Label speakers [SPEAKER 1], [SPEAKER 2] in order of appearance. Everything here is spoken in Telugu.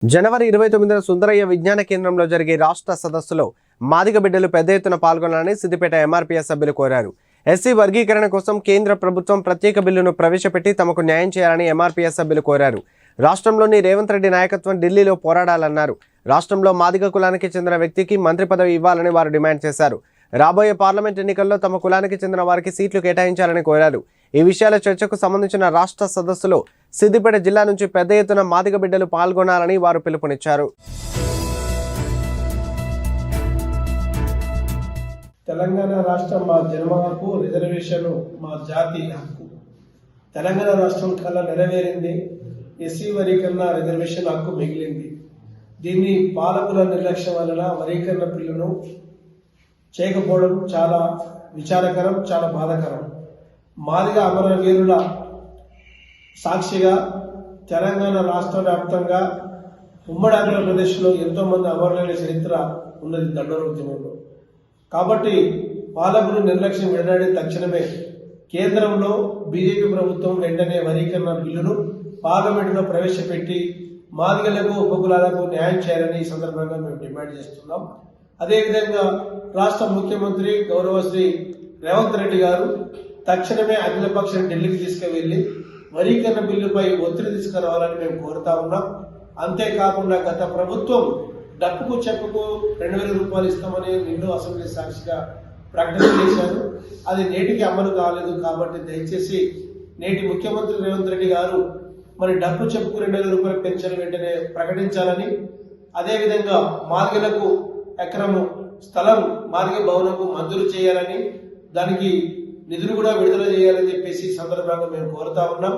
[SPEAKER 1] జనవరి 29న సుందరయ్య విజ్ఞాన కేంద్రంలో జరిగే రాష్ట్ర సదస్సులో మాదిగ బిడ్డలు పెద్ద ఎత్తున పాల్గొనాలని సిద్దిపేట ఎంఆర్పీఎస్ సభ్యులు కోరారు. ఎస్సీ వర్గీకరణ కోసం కేంద్ర ప్రభుత్వం ప్రత్యేక బిల్లును ప్రవేశపెట్టి తమకు న్యాయం చేయాలని ఎంఆర్పీఎస్ సభ్యులు కోరారు. రాష్ట్రంలోని రేవంత్ రెడ్డి నాయకత్వం ఢిల్లీలో పోరాడాలన్నారు. రాష్ట్రంలో మాదిగ కులానికి చెందిన వ్యక్తికి మంత్రి పదవి ఇవ్వాలని వారు డిమాండ్ చేశారు. రాబోయే పార్లమెంట్ ఎన్నికల్లో తమ కులానికి చెందిన వారికి సీట్లు కేటాయించాలని కోరారు. ఈ విషయాల చర్చకు సంబంధించిన రాష్ట్ర సదస్సులో సిద్దిపేట జిల్లా నుంచి పెద్ద ఎత్తున మాదిగ బిడ్డలు పాల్గొనాలని వారు పిలుపునిచ్చారు.
[SPEAKER 2] తెలంగాణ రాష్ట్రం మా జన్మ హక్కు, రిజర్వేషన్ మా జాతి హక్కు. తెలంగాణ రాష్ట్రం కల్లా నెరవేరింది. ఎస్సీ వర్గీకరణ రిజర్వేషన్ హక్కు మిగిలింది. దీన్ని పాలకుల నిర్లక్ష్యం వలన వర్గీకరణ బిల్లును చేయకపోవడం చాలా విచారకరం, చాలా బాధాకరం. మాదిగ అమరవీరుల సాక్షిగా తెలంగాణ రాష్ట్ర వ్యాప్తంగా ఉమ్మడి ఆంధ్రప్రదేశ్లో ఎంతోమంది అమరులైన చరిత్ర ఉన్నది దండోర ఉద్యమంలో. కాబట్టి పాలకులు నిర్లక్ష్యం విడనాడి తక్షణమే కేంద్రంలో బీజేపీ ప్రభుత్వం వెంటనే వర్గీకరణ బిల్లును పార్లమెంటులో ప్రవేశపెట్టి మాదిగలకు ఉపకులాలకు న్యాయం చేయాలని ఈ సందర్భంగా మేము డిమాండ్ చేస్తున్నాం. అదేవిధంగా రాష్ట్ర ముఖ్యమంత్రి గౌరవశ్రీ రేవంత్ రెడ్డి గారు తక్షణమే అఖిలపక్షం ఢిల్లీకి తీసుకువెళ్లి వర్గీకరణ బిల్లుపై ఒత్తిడి తీసుకురావాలని మేము కోరుతా ఉన్నాం. అంతేకాకుండా గత ప్రభుత్వం డప్పుకు చెప్పుకు 2000 రూపాయలు ఇస్తామని నిండు అసెంబ్లీ సాక్షిగా ప్రకటన చేశారు. అది నేటికి అమలు కాలేదు. కాబట్టి దయచేసి నేటి ముఖ్యమంత్రి రేవంత్ రెడ్డి గారు మరి డప్పు చెప్పుకు 2000 రూపాయల పెన్షన్ వెంటనే ప్రకటించాలని, అదేవిధంగా మాదిగలకు ఎకరము స్థలం మాదిగ భవనకు మంజూరు చేయాలని, దానికి నిధులు కూడా విడుదల చేయాలని చెప్పేసి సందర్భంగా మేము కోరుతా ఉన్నాం.